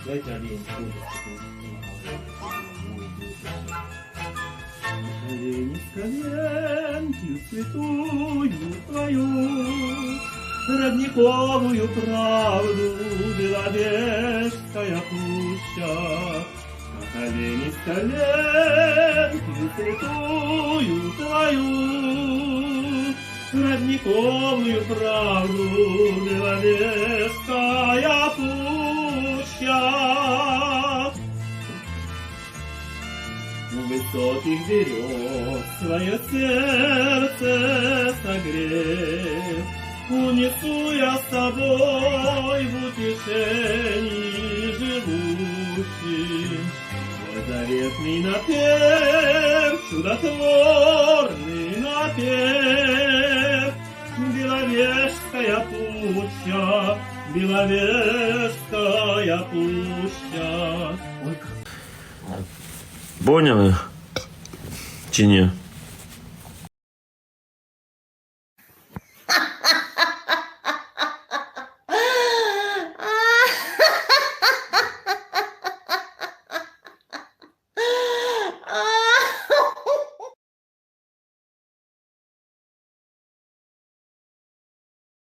Дайте олень. Олень из коленки святую твою, родниковую правду беловежская пуща. Олень из коленки святую твою, родниковую правду беловежская пуща. У высоких берез свое сердце согрев, унесу я с собой в утешении живущим твой заветный напев, чудотворный напев. Беловежская пуща, беловежская пуща. Ой, Поняли? Чи ні?